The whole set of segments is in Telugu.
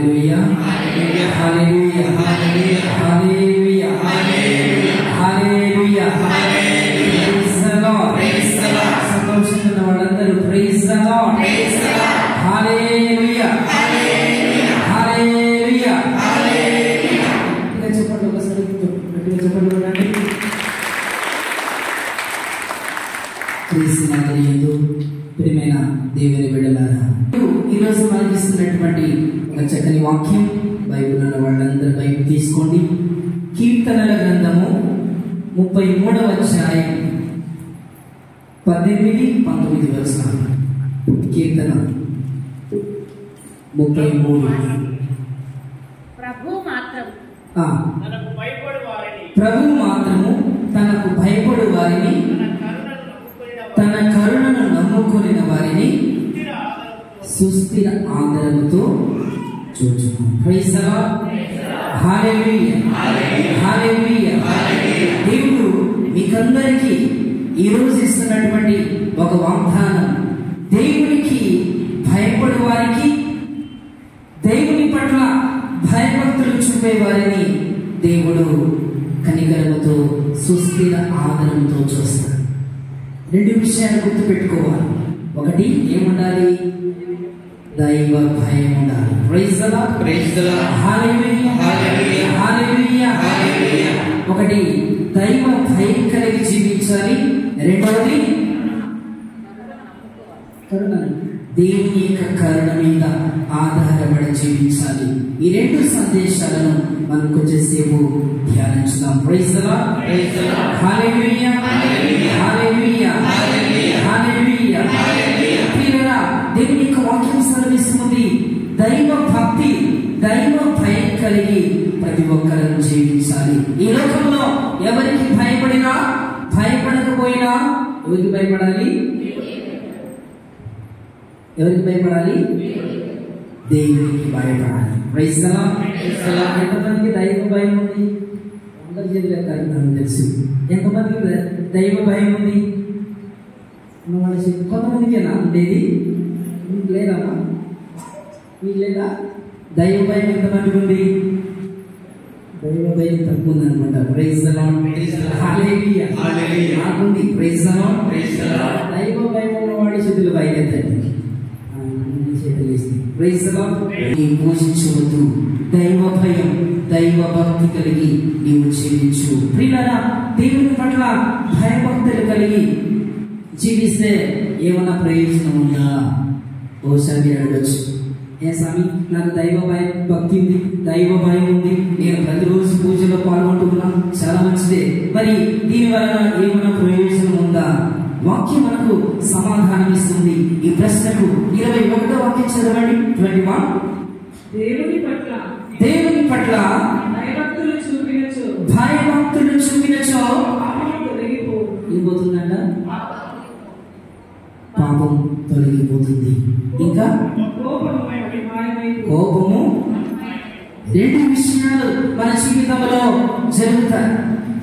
Hallelujah hallelujah hallelujah hallelujah praise the lord. సంతోషంగా ఉన్న వాళ్ళందరూ praise the lord. Hallelujah hallelujah hallelujah. ఇలా చెప్పండి, ఒకసారి గట్టిగా చెప్పండి. క్రీస్తునాథునియందు ప్రియమైన దేవుని బిడ్డలారా, ఈరోజు మనకి ఇస్తున్నటువంటి ఒక చక్కని వాక్యం, బైబిల్ ఉన్న వాళ్ళందరూ బైబిల్ తీసుకోండి. కీర్తనల గ్రంథము 33వ అధ్యాయం 18-19 వచనాలు. కీర్తన 33. ప్రభు మాత్రము తనకు భయపడు వారిని, తన కరుణను నమ్ముకొనిన వారిని సుస్థిర ఆదరణతో చూచును. Praise the lord. Hallelujah hallelujah. దేవుడు మీకందరికీ ఈరోజు ఇస్తున్నటువంటి ఒక వాగ్దానం, దేవునికి భయపడు వారికి, దేవుని పట్ల భయభక్తులు చూపే వారిని దేవుడు కనికరముతో సుస్థిర ఆదరణతో చూస్తాడు. 2 విషయాలు గుర్తు పెట్టుకోవాలి. ఒకటి ఏముండాలి? దైవ భయం ఉండాలి. Praise the Lord. Praise the lord. Hallelujah hallelujah hallelujah hallelujah. ఒకటి దైవ భయం కలిగి జీవించాలి. రెండవది కరుణ, దేవుని యొక్క కరుణ మీద ఆధారపడి జీవించాలి. ఈ 2 సందేశాలను మనం కొంచెంసేపు ధ్యానించుదాం. Praise the Lord. Praise the lord. Hallelujah hallelujah hallelujah hallelujah hallelujah. ప్రియరా, దేవుని యొక్క వాక్యం సెలవిస్తుంది, దైవ భక్తి, దైవ భయం కలిగి ప్రతి ఒక్కరూ జీవించాలి. ఈ లోకంలో ఎవరికి భయపడినా, భయపడకపోయినా ఎవరికి భయపడాలి? ఎవరికి భయపడాలి? దేవునికి భయపడాలి. Praise the lord. ఎంతమందికి దైవ భయం ఉంది? అందరి చేతులు ఎత్తాలి. నాకు తెలుసు. ఎంతమందికి దైవ భయం ఉంది? కొంతమందికేనా ఉండేది? లేదమ్మా, మీకు లేదా? దైవ భయం ఎంతమందికి ఉంది? దైవ భయం తక్కువ ఉందన్నమాట. Praise the lord. Hallelujah hallelujah. నాకుంది. Praise the Lord. Praise the Lord. దైవ భయం ఉన్నవాడి చేతులు బయలుదేరండి. పోషించవద్దు. దైవ భయం, దైవ భక్తి కలిగి నీవు జీవించు. ప్రియులారా, దేవుని పట్ల భయభక్తులు కలిగి జీవిస్తే ఏమన్నా ప్రయోజనం ఉందా? బహుశా మీరు అడగచ్చు, ఏ స్వామి నాకు దైవ భయం భక్తి ఉంది, దైవ భయం ఉంది, నేను ప్రతిరోజు పూజలో పాల్గొంటున్నాను, చాలా మంచిదే, మరి దీని వలన ఏమైనా ప్రయోజనం ఉందా? వాక్యం మనకు సమాధానం ఇస్తుంది. ఈ ప్రశ్నకు 21వ వాక్యం చదవండి. 21. దేవుని పట్ల భయభక్తులు చూపినచో ఏమవుతుందంట? పాపం తొలగిపోతుంది. ఇంకా కోపము. 2 విషయాలు మన జీవితంలో జరుగుతాయి.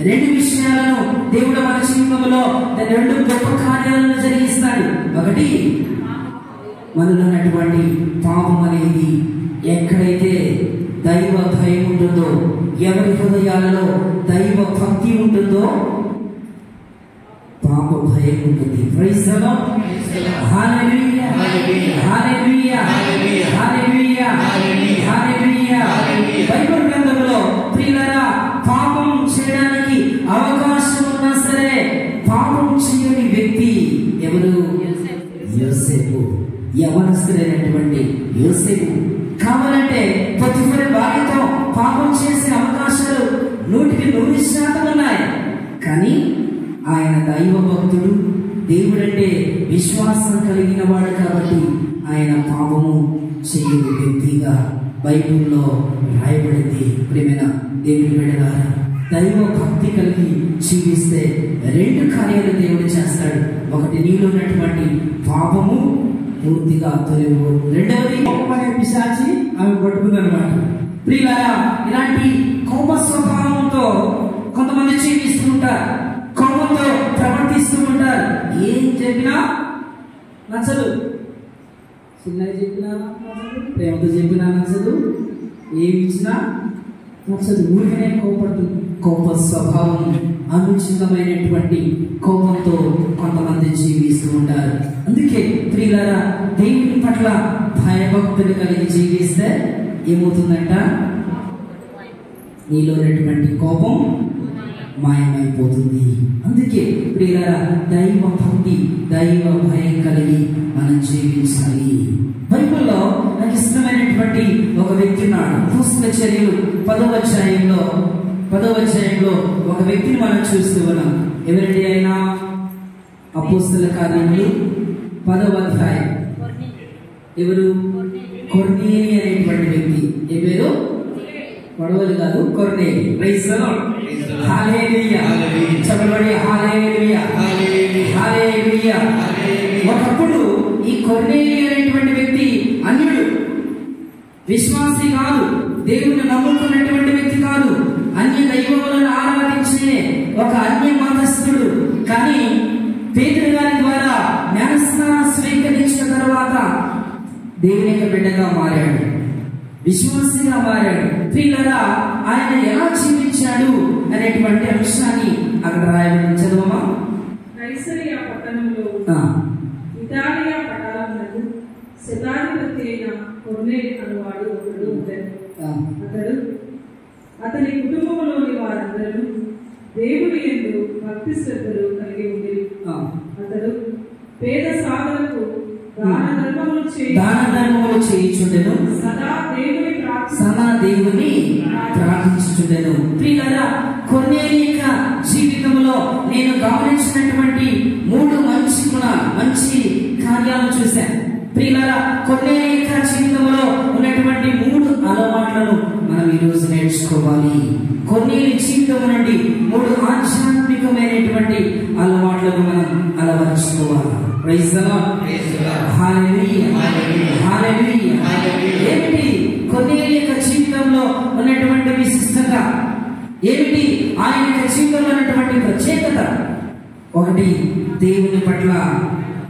2 విషయాలను దేవుడు మన జీవితంలో 2 గొప్ప కార్యాలను జరిగిస్తాడు. ఒకటి, మనలో ఉన్నటువంటి పాపం అనేది ఎక్కడైతే దైవ భయం ఉంటుందో, ఎవరి హృదయాలలో దైవ భక్తి ఉంటుందో పాప భయం ఉంటుంది. Praise the lord. Hallelujah hallelujah hallelujah hallelujah. Bible గ్రంథంలో ప్రియులారా, పాపం చేయడానికి అవకాశం ఉన్నా సరే పాపం చేయని వ్యక్తి ఎవరు? యోసేపు. యవనస్తుడైనటువంటి యోసేపు కావాలంటే పొతిఫరు భార్యతో పాపం చేసే అవకాశాలు 100% ఉన్నాయి. కానీ ఆయన దైవ భక్తుడు, దేవుడంటే విశ్వాసం కలిగిన వాడు కాబట్టి ఆయన పాపము చేయని వ్యక్తిగా బైబిల్లో రాయబడింది. ప్రియమైన దేవుని బిడ్డలారా, దైవ భక్తి కలిగి జీవిస్తే 2 కార్యాలు దేవుడు చేస్తాడు. ఒకటి, నీలో ఉన్నటువంటి పాపము పూర్తిగా తొలగిపో. రెండవది, కోపమనే పిశాచి ఆమె పట్టుకుందన్నమాట. ప్రియులారా, ఇలాంటి కోప స్వభావంతో కొంతమంది జీవిస్తూ ఉంటారు, కోపంతో ప్రవర్తిస్తూ ఉంటారు. ఏం చెప్పినా నచ్చదు, చిన్నగా చెప్పినా నచ్చదు, ప్రేమతో చెప్పినా నచ్చదు, ఏమి ఇచ్చినా నచ్చదు. ఊరికనే కోప స్వభావం, అనుచితమైనటువంటి కోపంతో కొంతమంది జీవిస్తూ ఉంటారు. అందుకే ప్రియులారా, దేవుని పట్ల భయభక్తులు కలిగి జీవిస్తే ఏమవుతుందంట? నీలో ఉన్నటువంటి కోపం మాయమైపోతుంది. అందుకే ప్రియులారా, దైవ భక్తి, దైవ భయం కలిగి మనం జీవించాలి. బైబిల్లో నాకు ఇష్టమైనటువంటి ఒక వ్యక్తి ఉన్నాడు. అపోస్తల చర్యలు 10వ అధ్యాయంలో ఒక వ్యక్తిని మనం చూస్తూ ఉన్నాం. ఎవరండి ఆయన? అపోస్తల కార్యములు 10వ అధ్యాయం. ఎవరు? కొర్నేలి అనేటువంటి వ్యక్తి. ఏ పేరు? పడవలు కాదు, కొర్నేలి. Praise the lord. హల్లెలూయా. చెప్పండి హల్లెలూయా. హల్లెలూయా. ఒకప్పుడు ఈ కొర్నేలి అనేటువంటి వ్యక్తి అన్యుడు, విశ్వాసి కాదు, దేవుని నమ్ముకున్నటువంటి వ్యక్తి కాదు, అన్య దైవములను ఆరాధించే ఒక అన్య మతస్థుడు. కానీ పేతురు గారి ద్వారా జ్ఞానస్నానం స్వీకరించిన తర్వాత దేవుని యొక్క బిడ్డగా మారాడు, విశ్వాసిగా మారాడు. ప్రియులారా, ఆయన ఎలా జీవించాడు అనేటువంటి అంశాన్ని అక్కడ రాయబడి చదవమా? కైసరియా పట్టణంలో ఇటాలియా పటాలమునకు శతాధిపతి అయిన కొర్నేలి అనువాడు ఒకడు ఉండెను. అతని కుటుంబంలోని వారందరూ దేవుని యందు భక్తి శ్రద్ధలు కలిగి ఉండేది. అతడు పేద సాధనకు దాన ధర్మములు చేయుచుండెను, సదా దేవుని ప్రార్థించుచుండెను. ప్రియులారా, కొర్నేలి యొక్క జీవితంలో నేను గమనించినటువంటి 3 మంచి కార్యాలను చూశాను. ప్రియులారా, కొర్నేలి యొక్క జీవితంలో ఉన్నటువంటి 3 అలవాట్లను మనం ఈరోజు నేర్చుకోవాలి. కొర్నేలి జీవితం నుండి 3 ఆధ్యాత్మికమైనటువంటి అలవాట్లను మనం అలవర్చుకోవాలి. Praise the lord. Hallelujah. Hallelujah. ఏమిటి కొర్నేలి యొక్క జీవితంలో ఉన్నటువంటి విశిష్టత? ఏమిటి ఆయన యొక్క జీవితంలో ఉన్నటువంటి ప్రత్యేకత? ఒకటి, దేవుని పట్ల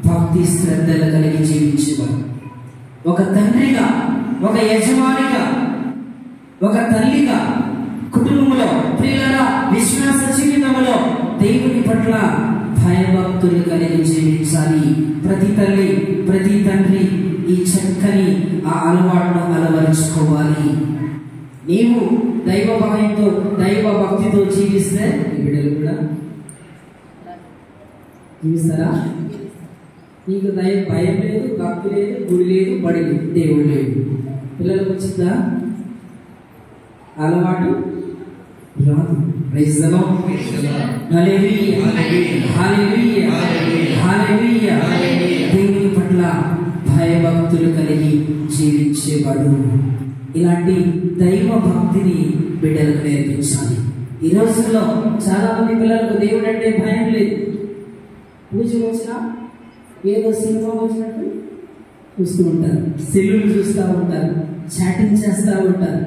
భక్తి శ్రద్ధలు కలిగి జీవించేవారు. ఒక తండ్రిగా, ఒక యజమానిగా, ఒక తల్లిగా, కుటుంబంలో, ప్రియులారా, విశ్వాస జీవితంలో దేవుని పట్ల భయభక్తులు కలిగి జీవించాలి. ప్రతి తల్లి, ప్రతి తండ్రి ఈ చక్కని ఆ అలవాటును అలవరుచుకోవాలి. నీవు దైవ భయంతో, దైవ భక్తితో జీవిస్తే ఈ బిడ్డలు కూడా జీవిస్తారా? నీకు భయం లేదు, భక్తి లేదు, గుడి లేదు, బడి లేదు, దేవుడు లేదు. పిల్లలకు వచ్చిందా అలవాటు? రాదు. Praise the lord. Hallelujah. Hallelujah. Hallelujah. దేవుని పట్ల భయభక్తులు కలిగి జీవించేవాడు. ఇలాంటి దైవ భక్తిని బిడ్డలకు నేర్పించాలి. ఈ రోజుల్లో చాలా మంది పిల్లలకు దేవుడు అంటే భయం లేదు. పూజ వచ్చినా ఏదో సినిమా వచ్చినట్టు చూస్తూ ఉంటారు, సెల్లులు చూస్తూ ఉంటారు, చాటింగ్ చేస్తూ ఉంటారు.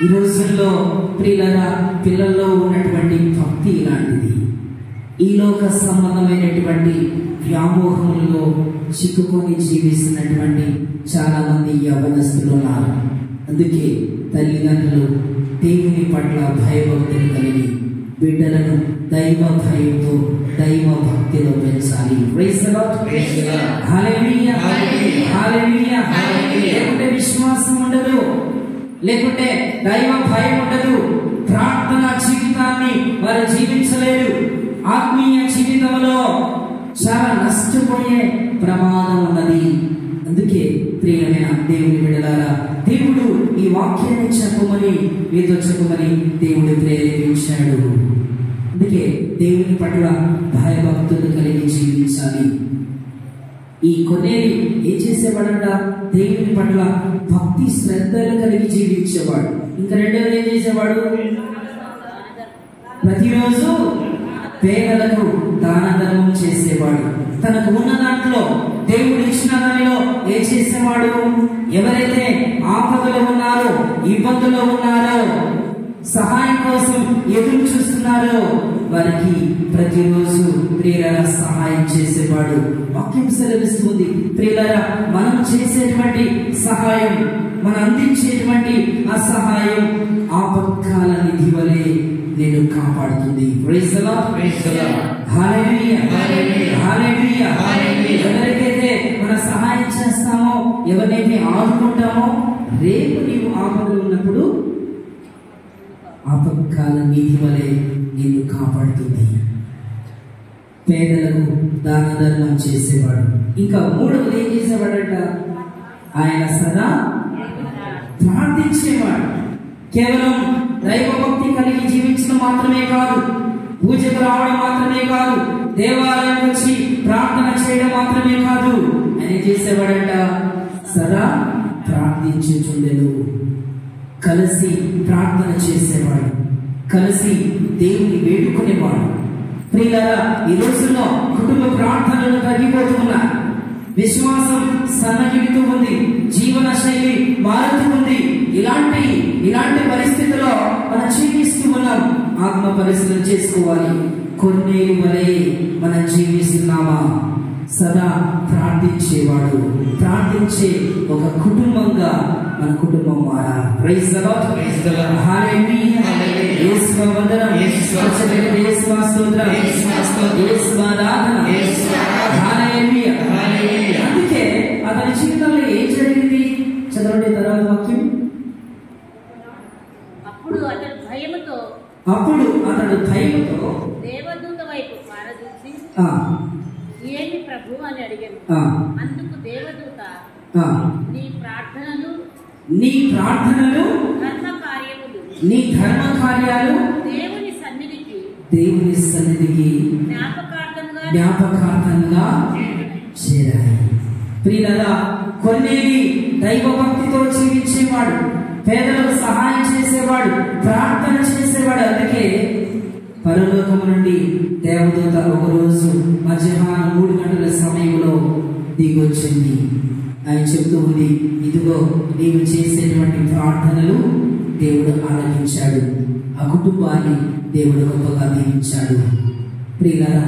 ఈ రోజుల్లో ప్రియులారా, పిల్లల్లో ఉన్నటువంటి భక్తి ఇలాంటిది. ఈ లోక సంబంధమైనటువంటి వ్యామోహములలో చిక్కుకొని జీవిస్తున్నటువంటి చాలా మంది యవ్వనస్తులు ఉన్నారు. అందుకే తల్లిదండ్రులు దేవుని పట్ల భయభక్తులు కలిగి బిడ్డలను దైవ భయంతో, దైవ భక్తిలో పెంచాలి. Praise the lord. Hallelujah. Hallelujah. లేకుంటే విశ్వాసం ఉండదు, లేకుంటే దైవ భయం ఉండదు, ప్రార్థన జీవితాన్ని వారు జీవించలేరు. ఆత్మీయ జీవితంలో చాలా నష్టపోయే ప్రమాదం ఉన్నది. అందుకే ప్రియమైన దేవుని బిడ్డలారా, దేవుడు ఈ వాక్యాన్ని చెప్పమని, మీతో చెప్పమని దేవుడు ప్రేరేపించాడు. అందుకే దేవుని పట్ల భయభక్తులు కలిగి జీవించాలి. ఈ కొర్నేలి ఏం చేసేవాడంట? దేవుని పట్ల భక్తి శ్రద్ధలు కలిగి జీవించేవాడు. ఇంకా రెండవది ఏం చేసేవాడు? ప్రతిరోజు పేదలకు దాన ధర్మం చేసేవాడు. తనకు ఉన్న దాంట్లో, దేవుడు ఇచ్చిన దానిలో ఏం చేసేవాడు? ఎవరైతే ఆపదలో ఉన్నారో, ఇబ్బందుల్లో ఉన్నారో, సహాయం కోసం ఎదురు చూస్తున్నారో వారికి ప్రతిరోజు ప్రియులారా సహాయం చేసేవాడు. వాక్యం సెలవిస్తుంది, ప్రియులారా, మనం చేసేటువంటి సహాయం మనం అందించేటువంటి ఆ సహాయం ఆపత్కాల నిధి వలె నేను కాపాడుతుంది. Praise the Lord, praise the lord, hallelujah, hallelujah, hallelujah, hallelujah. ఎవరికైతే మనం సహాయం చేస్తామో, ఎవరినైతే ఆదుకుంటామో, రేపు నీవు ఆపదలో ఉన్నప్పుడు ఆపత్కాల నిధి వలె నిన్ను కాపాడుతుంది. పేదలకు దాన ధర్మం చేసేవాడు. ఇంకా మూడవది ఏం చేసేవాడట? ఆయన సదా ప్రార్థించేవాడు. కేవలం దైవభక్తి కలిగి జీవించడం మాత్రమే కాదు, పూజకు రావడం మాత్రమే కాదు, దేవాలయం వచ్చి ప్రార్థన చేయడం మాత్రమే కాదు, ఆయన చేసేవాడంట సదా ప్రార్థించుచుండెను. కలిసి ప్రార్థన చేసేవాడు, కలిసి దేవుని వేడుకునేవాడు. ప్రియులారా, ఈ రోజుల్లో కుటుంబ ప్రార్థనలు తగ్గిపోతున్నారు. విశ్వాసం సన్నగిడుతూ ఉంది, జీవన శైలి మారుతూ ఉంది. ఇలాంటి పరిస్థితుల్లో మనం జీవిస్తూ ఉన్నాం. ఆత్మ పరిశీలన చేసుకోవాలి. కొన్నేళ్ళు వలె మనం జీవిస్తున్నామా? సదా ప్రార్థించేవాడు, ప్రార్థించే ఒక కుటుంబంగా మన కుటుంబం మారాలి. Praise the Lord, praise the lord, hallelujah, యేసువా వందనం, యేసువా స్తుతి, యేసువా స్తోత్రం, యేసువా స్తుతి, యేసువా ఆరాధన, యేసువా హల్లెలూయా, హల్లెలూయా. అందుకే అతని జీవితంలో ఏం జరిగింది? చదవండి తర్వాత వాక్యం. అప్పుడు అతడు భయముతో దేవదూత వైపు పారదూసి ఏమి ప్రభు అని అడిగాను. అందుకు దేవదూత నీ ప్రార్థనలు నీ ధర్మ కార్యాలు దేవుని సన్నిధికి జ్ఞాపకార్థంగా చేరాయి. ప్రియులారా, కొన్నేళ్ళు దైవభక్తితో జీవించేవాడు, పేదలకు సహాయం చేసేవాడు, ప్రార్థన చేసేవాడు. అందుకే పరలోకము నుండి దేవదూత ఒకరోజు మధ్యాహ్నం 3 గంటల సమయంలో దిగొచ్చింది. ఆయన చెప్తూ ఉంది, ఇదిగో నీవు చేసేటువంటి ప్రార్థనలు దేవుడు ఆలకించాడు, ఆ కుటుంబాన్ని దేవుడు గొప్పగా దీవించాడు. ప్రియులారా,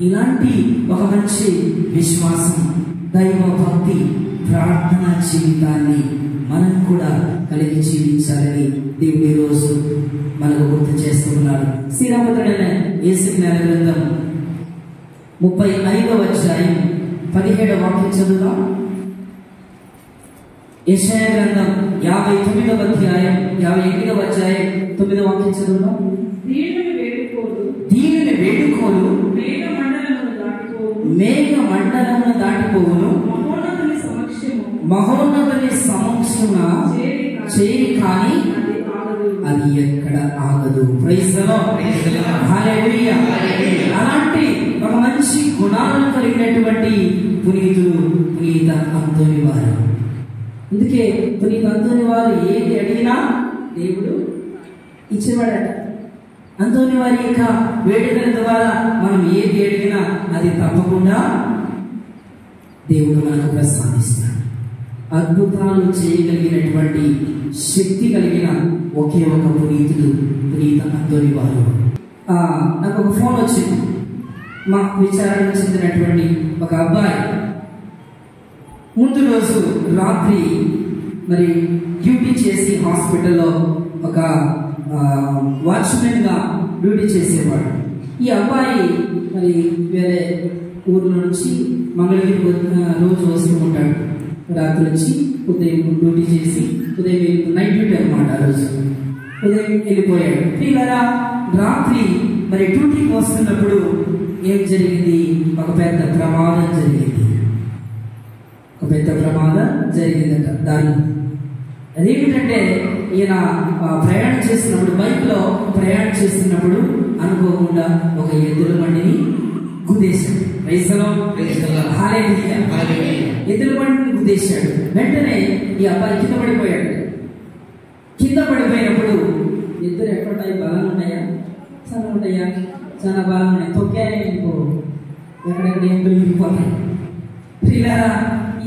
ఇలాంటి ఒక మంచి విశ్వాసం, దైవ భక్తి, ప్రార్థన జీవితాన్ని మనం కూడా కలిగి జీవించాలని దేవుడు ఈ రోజు మనకు గుర్తు చేస్తున్నాడు. శ్రీరామపుత్రుడైన యేసుజ్ఞాన గ్రంథం 35వ అధ్యాయం 17వ వాక్యం చదువుదాం. యెషయా గ్రంథం 59వ అధ్యాయం 58వ అధ్యాయం 9వ వాక్యం చదువుదాం. దీనిని వేడుకోలు మేఘ మండలమును దాటిపోవును, మహోన్నతుని సమక్షమున చేరి కానీ అది ఎక్కడ ఆగదు. Praise the Lord, praise the lord, hallelujah. అలాంటి ఒక మంచి గుణాలను కలిగినటువంటి పునీత అంతోని వారు. అందుకే పునీత అంతోని వారు ఏది అడిగినా దేవుడు ఇచ్చేవాడట. అంతోని వారి యొక్క వేడుకల ద్వారా మనం ఏది అడిగినా అది తప్పకుండా దేవుడు మనకు ప్రసాదిస్తాడు. అద్భుతాలు చేయగలిగినటువంటి శక్తి కలిగిన ఒకే ఒక పునీత అంతోని వారు. నాకు ఒక ఫోన్ వచ్చింది. మా విచారణ చెందినటువంటి ఒక అబ్బాయి ముందు రోజు రాత్రి మరి డ్యూటీ చేసి హాస్పిటల్లో ఒక వాచ్మెన్ గా డ్యూటీ చేసేవాడు. ఈ అబ్బాయి మరి వేరే ఊర్ల నుంచి మంగళగిరి రోజు వస్తూ ఉంటాడు. రాత్రి వచ్చి ఉదయం డ్యూటీ చేసి ఉదయం నైట్ డ్యూటీ అనమాట. ఆ రోజు ఉదయం వెళ్ళిపోయాడు. ఇలా రాత్రి మరి డ్యూటీకి వస్తున్నప్పుడు ఏం జరిగింది? ఒక పెద్ద ప్రమాదం జరిగిందట. దాని అదేమిటంటే ఈయన ప్రయాణం చేస్తున్నప్పుడు, బైక్లో ప్రయాణం చేస్తున్నప్పుడు అనుకోకుండా ఒక ఎద్దుల బండిని గుద్దేశాడు. ఎద్దుల బండిని గుద్దేశాడు. వెంటనే ఈ అబ్బాయి కింద పడిపోయాడు. కింద పడిపోయినప్పుడు ఎద్దులు ఎక్కడుంటాయి? బలంగా ఉంటాయా? చాలా ఉంటాయా? చాలా బలంగా ఉన్నాయి. తొక్కాయని ఇంకో ఎక్కడెక్కడ ఏం పెరిగిపోతాయి. ఇలా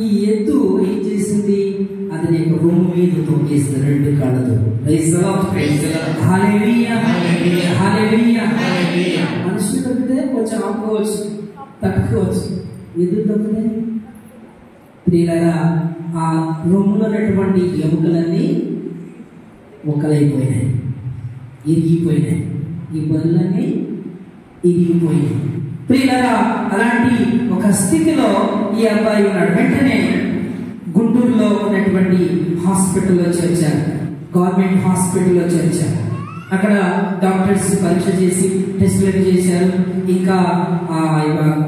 ఈ ఎద్దు ఏం చేసింది? అతని యొక్క రొమ్ము మీద తొక్కేసింది 2 కాళ్ళతో. మనిషి తొక్కితే కొంచెం ఆపుకోవచ్చు, తట్టుకోవచ్చు. ఎద్దు తొక్కితే ప్రియులారా ఆ రొమ్ములో ఉన్నటువంటి ఎముకలన్నీ ఒక్కలైపోయినాయి, ఇరిగిపోయినాయి, ఈ బరులన్నీ ఇరిగిపోయినాయి. ప్రియులారా, అలాంటి ఒక స్థితిలో ఈ అబ్బాయి ఉన్నాడు. వెంటనే గుంటూరులో ఉన్నటువంటి హాస్పిటల్లో చేర్చారు, గవర్నమెంట్ హాస్పిటల్లో చేర్చారు. అక్కడ డాక్టర్స్ పరీక్ష చేసి టెస్టులు చేశారు. ఇంకా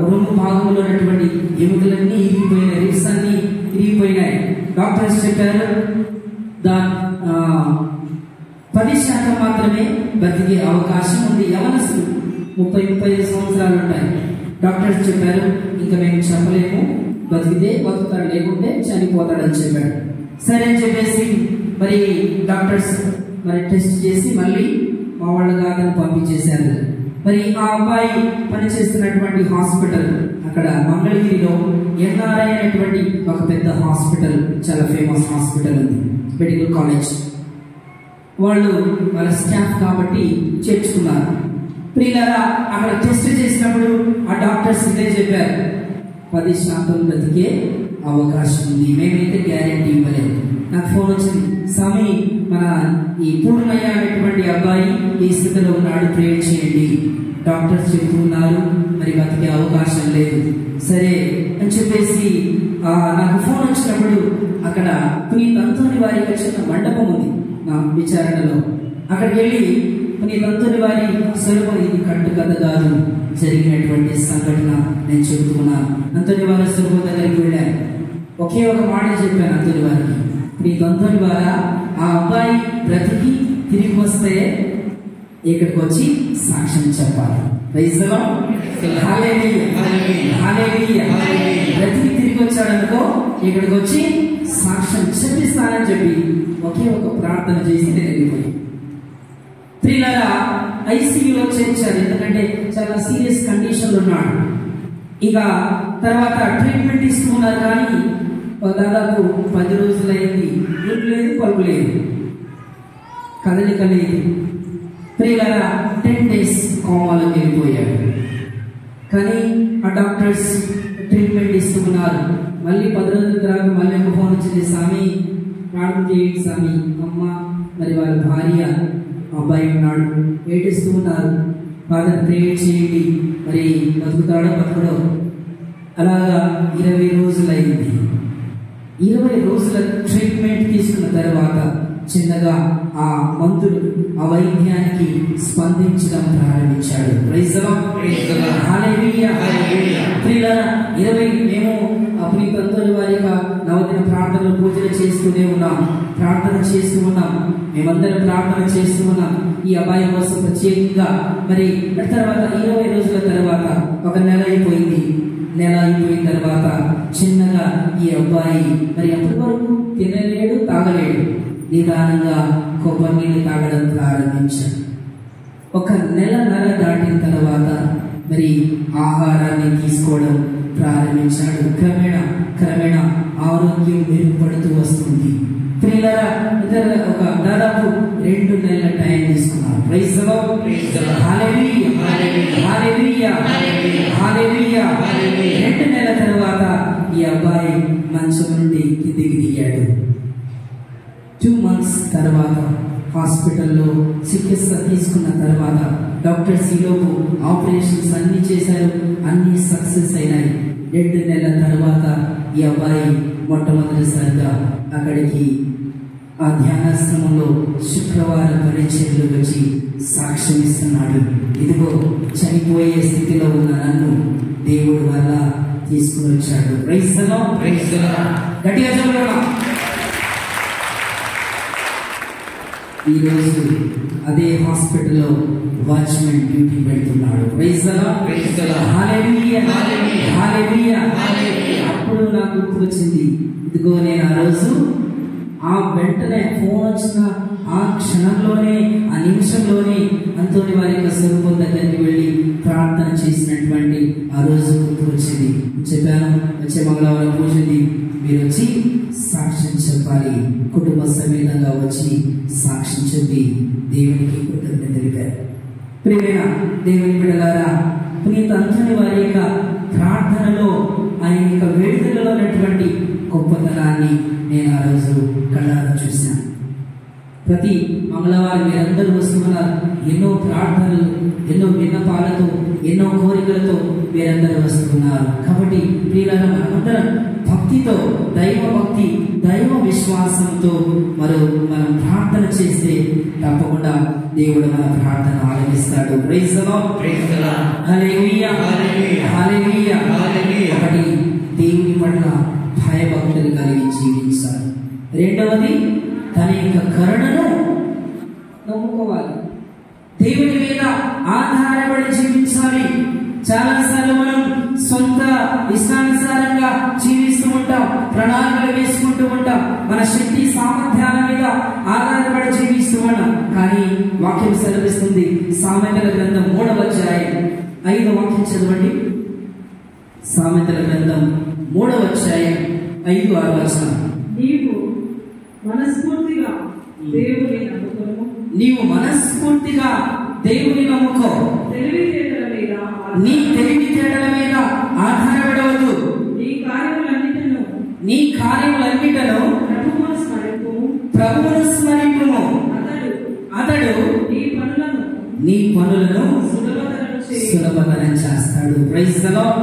రొమ్ము భాగంలో ఉన్నటువంటి ఎముకలన్నీ ఇరిగిపోయినాయి, రిబ్స్ అన్ని ఇరిగిపోయినాయి. డాక్టర్స్ చెప్పారు 10% మాత్రమే బతికే అవకాశం ఉంది. యవనస్తులు 30-35 సంవత్సరాలు ఉంటాయి. డాక్టర్స్ చెప్పారు ఇంకా మేము చెప్పలేము, బతికితే బతుకుతాడు, లేకుంటే చనిపోతాడని చెప్పాడు. సరే అని చెప్పేసి మరి డాక్టర్స్ మరి టెస్ట్ చేసి మళ్ళీ మా వాళ్ళు కాదని పంపించేశారు. మరి ఆ అబ్బాయి పనిచేస్తున్నటువంటి హాస్పిటల్ అక్కడ మంగళగిరిలో ఎన్ఆర్ఐ అనేటువంటి ఒక పెద్ద హాస్పిటల్, చాలా ఫేమస్ హాస్పిటల్ ఉంది, మెడికల్ కాలేజ్. వాళ్ళు వాళ్ళ స్టాఫ్ కాబట్టి చేర్చుకున్నారు. ప్రియులారా, అక్కడ టెస్ట్ చేసినప్పుడు ఆ డాక్టర్స్ ఇదే చెప్పారు, 10% బతికే అవకాశం ఉంది, మేమైతే గ్యారెంటీ ఇవ్వలేదు. నాకు ఫోన్ వచ్చింది, స్వామి మన ఈ పూర్ణయ్య అనేటువంటి అబ్బాయి ఈ స్థితిలో ఉన్నాడు, ప్రేయర్ చేయండి, డాక్టర్స్ చెప్తున్నారు మరి బతికే అవకాశం లేదు. సరే అని చెప్పేసి నాకు ఫోన్ వచ్చినప్పుడు అక్కడ పునీత్ అంతోని వారికి చిన్న మండపం ఉంది నా విచారణలో. అక్కడికి వెళ్ళి పునీత్ అంతోని వారి స్వరూపం, ఇది కట్టు కథ కాదు, జరిగినటువంటి సంఘటన నేను చెబుతున్నాను. అంతోని వారి స్వరూపం దగ్గరికి వెళ్ళాను. ఒకే ఒక మాట చెప్పాను అంతోని వారికి, పునీత్ అంతోని వారా, ఆ అబ్బాయి బ్రతికి తిరిగి వస్తే ఇక్కడికి వచ్చి సాక్ష్యం చెప్పాలి. బ్రతికి తిరిగి వచ్చాడనుకో, ఇక్కడికి వచ్చి సాక్ష్యం చెప్పిస్తానని చెప్పి ఒకే ఒక ప్రార్థన చేసి నేను వెళ్ళిపోయి. ప్రియులారా, ఐసీయూలో చేర్చారు, ఎందుకంటే చాలా సీరియస్ కండిషన్లు ఉన్నాడు. ఇక తర్వాత ట్రీట్మెంట్ ఇస్తున్నారు, కానీ దాదాపు 10 రోజులైంది, ఊరు లేదు, పలుకు లేదు, కదలిక లేదు. ప్రియులారా, 10 days కోమాలోకి వెళ్ళిపోయాడు. కానీ ఆ డాక్టర్స్ ట్రీట్మెంట్ ఇస్తున్నారు. మళ్ళీ 10 రోజుల తర్వాత మళ్ళీ ఒక ఫోన్ వచ్చింది, స్వామి ప్రార్థన చేయండి స్వామి, అమ్మ మరి వాళ్ళ భార్య అబ్బాయి ఉన్నాడు, ఏటిస్తూ ఉన్నారు, ఫాదర్ ప్రేయర్ చేయండి, మరి బతుకుతాడో బతుకుడో. అలాగా 20 రోజులైంది. 20 రోజుల ట్రీట్మెంట్ తీసుకున్న తర్వాత చిన్నగా ఆ మందులు ఆ వైద్యానికి స్పందించడం ప్రారంభించాడు. మేము పునీత్ అంతోని వారి నవదిన ప్రార్థనలు పూజలు చేస్తూనే ఉన్నాం, ప్రార్థన చేస్తూ ఉన్నాం, మేమందరం ప్రార్థన చేస్తూ ఉన్నాం ఈ అబ్బాయి కోసం ప్రత్యేకంగా. మరి తర్వాత 20 రోజుల తర్వాత ఒక నెల అయిపోయింది. నెల అయిపోయిన తర్వాత చిన్నగా ఈ అబ్బాయి మరి అప్పటి వరకు తినలేడు, తాగలేడు, నిదానంగా కొబ్బరి నీళ్ళు తాగడం ప్రారంభించాడు. ఒక నెలన్నర దాటిన తర్వాత మరి ఆహారాన్ని తీసుకోవడం ప్రారంభించాడు. క్రమేణా ఆరోగ్యం మెరుగుపడుతూ వస్తుంది. ప్రియులారా, ఒక దాదాపు 2 నెలల టైం తీసుకున్నారు. Praise the lord, hallelujah, hallelujah, హల్లెలూయా. 2 నెలల తర్వాత ఈ అబ్బాయి మంచం నుండి కిందికి దిగాడు. 2 months తర్వాత హాస్పిటల్లో చికిత్స తీసుకున్న తర్వాత డాక్టర్స్ ఈలోపు ఆపరేషన్స్ అన్ని చేశారు, అన్ని సక్సెస్ అయినాయి. 2 నెలల తర్వాత ఈ అబ్బాయి మొట్టమొదటిసారిగా అక్కడికి ఆ ధ్యానాశ్రమంలో శుక్రవారం పరిచర్లు వచ్చి సాక్ష్యం ఇస్తున్నాడు. ఇదిగో చనిపోయే స్థితిలో ఉన్న నన్ను దేవుడు వల్ల తీసుకుని వచ్చాడు. Praise the Lord, praise the Lord. గట్టిగా చెప్పండి. ఈరోజు అదే హాస్పిటల్లో వాచ్మెన్ డ్యూటీ పెడుతున్నాడు. Praise the Lord, praise the lord. Hallelujah, hallelujah. అప్పుడు నాకు గుర్తు వచ్చింది, ఇదిగో నేను ఆ రోజు ఆ వెంటనే ఫోన్ వచ్చిన ఆ క్షణంలోనే, ఆ నిమిషంలోనే అంతోని వారి యొక్క స్వరూపం దగ్గరికి వెళ్ళి ప్రార్థన చేసినటువంటి ఆ రోజు గుర్తు వచ్చింది. చెప్పాను, వచ్చే మంగళవారం పూజ ఉంది, మీరు వచ్చి సాక్ష్యం చెప్పాలి. కుటుంబ సమేతంగా వచ్చి సాక్ష్యం చెప్పి దేవునికి కృతజ్ఞత తెలిపారు. ప్రియమైన దేవుని బిడ్డలారా, పునీత్ అంతోని వారి యొక్క ప్రార్థనలో, ఆయన యొక్క వేడుకలలో ఉన్నటువంటి గొప్పతనాన్ని నేను ఆ రోజు కళ్ళారా చూశాను. ప్రతి మంగళవారం మీరందరూ వస్తున్నారు. ఎన్నో ప్రార్థనలు, ఎన్నో విన్నపాలతో, ఎన్నో కోరికలతో మీరందరూ వస్తున్నారు. కాబట్టి ప్రియులారా, మనమందరం భక్తితో, దైవ భక్తి, దైవ విశ్వాసంతో మనం ప్రార్థన చేస్తే తప్పకుండా దేవుడు మన ప్రార్థన ఆలకిస్తాడు. Praise the lord. Hallelujah, hallelujah. ఒకటి, దేవుని పట్ల భయభక్తులు కలిగి జీవించాలి. రెండవది, తన యొక్క కరుణను నమ్ముకోవాలి. దేవుని మీద ఆధారపడి జీవించాలి. చాలాసార్లు మనం సొంత ఇష్టానుసారంగా జీవిస్తూ ఉంటాం, ప్రణాళికలు వేసుకుంటూ ఉంటాం, మన శక్తి సామర్థ్యాల మీద ఆధారపడి జీవిస్తూ ఉంటాం. కానీ వాక్యం సెలవిస్తుంది, సామెతల గ్రంథం 3వ అధ్యాయం 5వ వాక్యం చదవండి. సామెతల గ్రంథం 3వ అధ్యాయం 5-6 వచనం. నీవు మనస్ఫూర్తిగా దేవుని నమ్ముకో, నీ తెలివితేటల మీద ఆధారపడవద్దు. నీ కార్యములన్నిటను ప్రభువును స్మరింపుము. అతడు నీ పనులను సులభతరం చేస్తాడు. Praise the lord.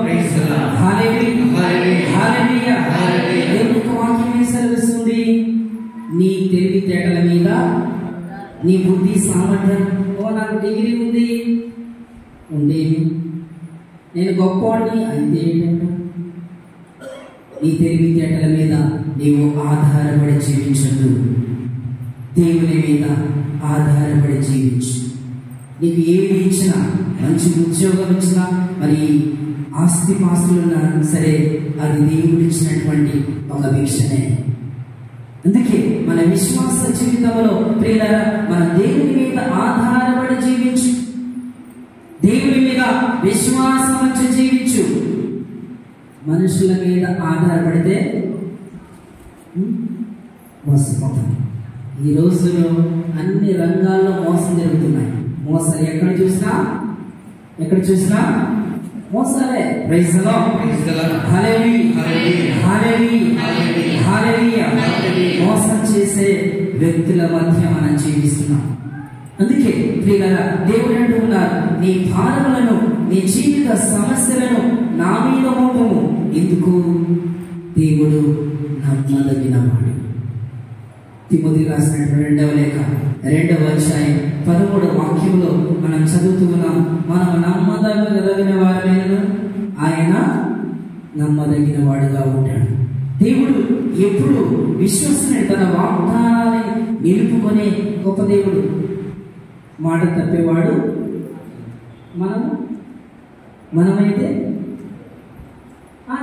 Hallelujah, hallelujah. దేవుని వాక్యం ఏం సెలవిస్తుంది? నీ తెలివితేటల మీద, నీ బుద్ధి సామర్థ్యం, నాకు డిగ్రీ ఉంది, ఉండేది, నేను గొప్పవాడిని అయితే ఏంటంట? నీ తెలివితేటల మీద నీవు ఆధారపడి జీవించద్దు. దేవుని మీద ఆధారపడి జీవించు. నీకు ఏమి ఇచ్చినా, మంచి ఉద్యోగం ఇచ్చినా, మరి ఆస్తిపాస్తులున్నా సరే, అది దేవుడు ఇచ్చినటువంటి ఒక భిక్షనే. అందుకే మన విశ్వాస జీవితంలో ప్రియులారా, మన దేవుని మీద ఆధారపడి జీవించు. దేవుని మీద విశ్వాసం వచ్చి జీవించు. మనుషుల మీద ఆధారపడితే మోసపోతాం. ఈ రోజుల్లో అన్ని రంగాల్లో మోసం జరుగుతున్నాయి. మోసాలు ఎక్కడ చూసినా మోసాలే. Praise the lord. Hallelujah, hallelujah, hallelujah. మోసం చేసే వ్యక్తుల మధ్య మనం జీవిస్తున్నాం. అందుకే ప్రియులారా, దేవుడు అంటున్నారు, నీ భారములను, నీ జీవిత సమస్యలను నా మీద మోపము. ఎందుకు? దేవుడు నమ్మదగినవాడు. తిమోతి రాసినటువంటి 2వ లేఖ 2వ అధ్యాయం 13వ వాక్యంలో మనం చదువుతూ ఉన్నాం, మనం నమ్మదగిన వారైనా ఆయన నమ్మదగిన వాడుగా ఉంటాడు. దేవుడు ఎప్పుడు విశ్వసనీయ, తన వాగ్దానాన్ని నిలుపుకునే గొప్ప దేవుడు. మాట తప్పేవాడు మనమైతే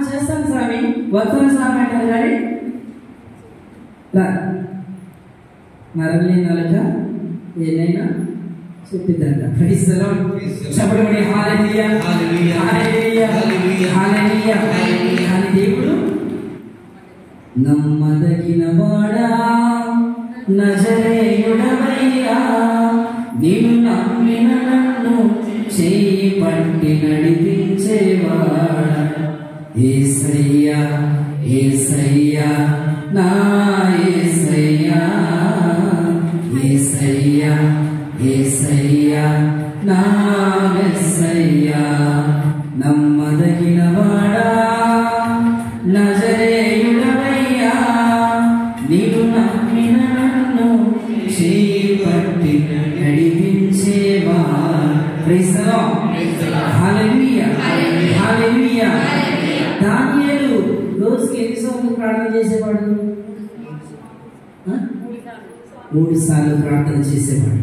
చేస్తాను స్వామి, వస్తాను స్వామి అంటారు. కానీ నరలే నలక ఏదైనా చెప్పిద్దంట. Praise the lord. చెప్పండి హల్లెలూయా, హల్లెలూయా, హల్లెలూయా. కానీ దేవుడు నమ్మదగిన వాడా, నజరేయుడవయ్యా, నీవు నమ్మిన నన్ను చేయి పట్టి నడిపించేవాడా. యేసయ్యా, యేసయ్యా, నా యేసయ్యా, యేసయ్యా, యేసయ్యా, నా యేసయ్యా. నమ్మదగిన వాడా, నజరేయుడవయ్యా, నీవు నమ్మిన నన్ను చేయి పట్టి నడిపించేవా. Praise the lord. Hallelujah, hallelujah. దానియేలు రోజుకి ఎన్నిసార్లు ప్రార్థన చేసేవాడు? 3 సార్లు ప్రార్థన చేసేవాడు.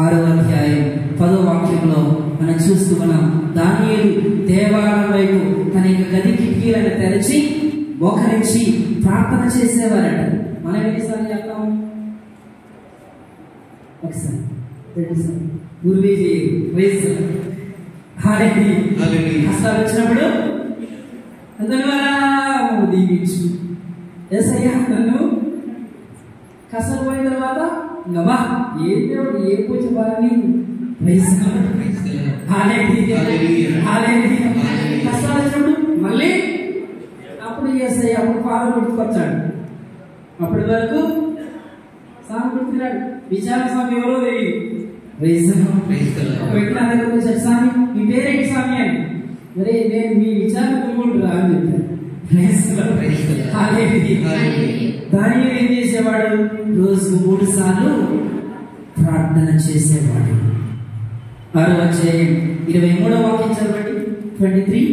6వ అధ్యాయం 10వ వాక్యంలో మనం చూస్తూ ఉన్నాం, దానియేలు దేవాలయం వైపు తన యొక్క గది కిటికీలను తెరచి మోకరించి ప్రార్థన చేసేవారట. మనం ఎన్నిసార్లు చెప్తాం? ఒకసారి, 2 సార్లు. గురువే చేయరు. కష్టాలు వచ్చినప్పుడు దీవించు. ఎస్ఐయా, నన్ను కష్టాలు పోయిన తర్వాత నవా ఏ దేవుడు ఏ పూజ బాగా కష్టాలు వచ్చినప్పుడు మళ్ళీ అప్పుడు చేస్తాయి అప్పుడు పాలు గుర్తుకొచ్చాడు. అప్పటి వరకు స్వామి గుర్తున్నాడు. విచారణ స్వామి ఎవరో తెలియదు. ఒక వ్యక్తి నా దగ్గరకు వచ్చాడు, స్వామి మీ పేరేంటి స్వామి అని. మరి నేను మీ విచారణ గురువురా అని చెప్పాను. దానియేలు ఏం చేసేవాడు? రోజుకు 3 సార్లు ప్రార్థన చేసేవాడు. 6వ అధ్యాయం 23వ వాక్యం చదవండి. 23.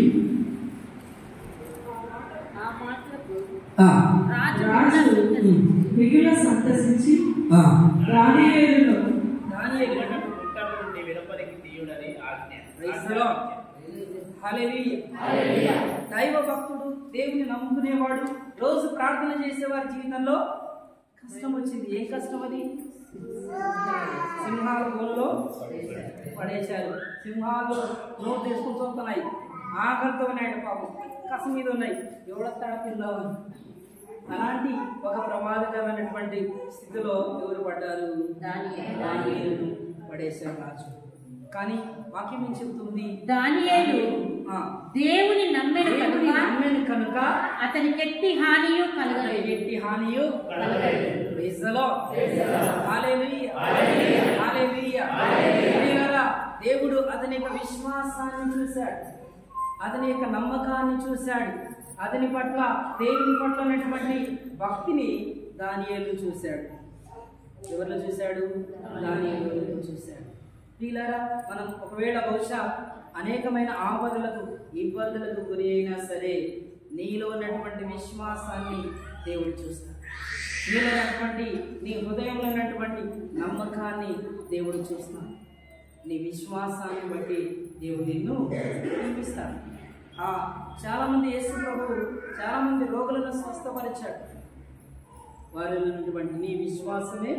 రాజు మిగిలిన సంతసించి దానియేలును దైవ భక్తుడు, దేవుని నమ్ముకునేవాడు, రోజు ప్రార్థన చేసేవారి జీవితంలో కష్టం వచ్చింది. ఏం కష్టం అది? సింహాల గోలలో పడేశారు. సింహాలు నోటు తీసుకుని చూస్తున్నాయి. ఆకలితో ఉన్నాడు పాపం, కసం మీద ఉన్నాయి. ఎవడొస్తాడో తిందామని. అలాంటి ఒక ప్రమాదకరమైనటువంటి స్థితిలో ఎవరు పడ్డారు? దానియేలును పడేశారు రాజు. కానీ వాక్యం ఏం చెబుతుంది? దానియేలు దేవుని నమ్మెను కనుక అతనికి ఎట్టి హానియు కలగలేదు. ఎట్టి హానియు కలగలేదు. దేవుడు అతని యొక్క విశ్వాసాన్ని చూశాడు, అతని యొక్క నమ్మకాన్ని చూశాడు, అతని పట్ల దేవుని పట్ల ఉన్నటువంటి భక్తిని దానియేలు చూశాడు. ఎవరిలో చూశాడు? దానియేలు చూశాడు. వీళ్ళారా, మనం ఒకవేళ బహుశా అనేకమైన ఆపదలకు ఇబ్బందులకు గురి అయినా సరే నీలో ఉన్నటువంటి విశ్వాసాన్ని దేవుడు చూస్తాడు. నీలో ఉన్నటువంటి నీ హృదయంలో ఉన్నటువంటి నమ్మకాన్ని దేవుడు చూస్తాడు. నీ విశ్వాసాన్ని బట్టి దేవుడు నిన్ను చూపిస్తాడు. చాలా మంది యేసు ప్రభు చాలా మంది రోగులను స్వస్థపరిచాడు. వారిలో ఉన్నటువంటి నీ విశ్వాసమే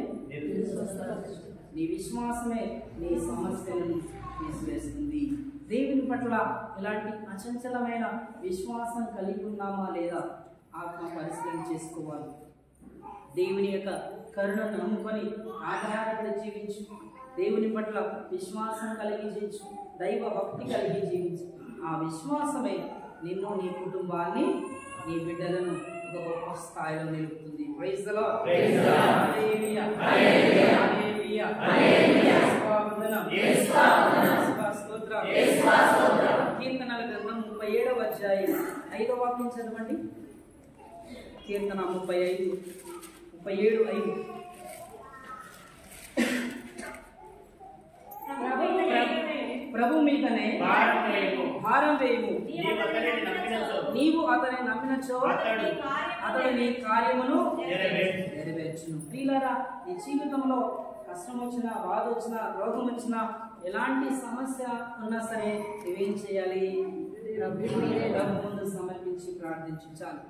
నీ విశ్వాసమే నీ సమస్యలను తీసివేస్తుంది. దేవుని పట్ల ఇలాంటి అచంచలమైన విశ్వాసం కలిగి ఉన్నామా లేదా ఆత్మ పరిశీలన చేసుకోవాలి. దేవుని యొక్క కరుణను నమ్ముకొని ఆధారపడి జీవించు. దేవుని పట్ల విశ్వాసం కలిగి జీవించు. దైవ భక్తి కలిగి జీవించు. ఆ విశ్వాసమే నిన్ను, నీ కుటుంబాన్ని, నీ బిడ్డలను ఒక గొప్ప స్థాయిలో నిలుపుతుంది. Praise the lord. Hallelujah. Hallelujah. కీర్తనల గ్రంథం 37వ అధ్యాయం 5వ వాక్యం చదవండి. కీర్తన 37:5. ప్రభు మీదనే భారం వేయము. నీవు అతని నమ్మినచో అతడు నీ కార్యమును నెరవేర్చును. ప్రియులారా, ఈ జీవితంలో కష్టం వచ్చినా, బాధ వచ్చినా, రోగం వచ్చినా, ఎలాంటి సమస్య ఉన్నా సరే నువ్వేం చేయాలి? ప్రభు ముందు సమర్పించి ప్రార్థించు. చాలు.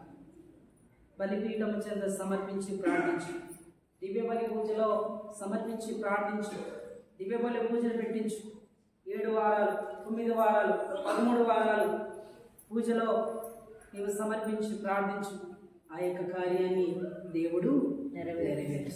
బలిపీఠము చెంద సమర్పించి ప్రార్థించు. దివ్య బలి పూజలో సమర్పించి ప్రార్థించు. దివ్య బలి పూజలు పెట్టించు. 7 వారాలు, 9 వారాలు, 13 వారాలు పూజలో నీవు సమర్పించి ప్రార్థించు. ఆ యొక్క కార్యాన్ని దేవుడు నెరవేర్చును.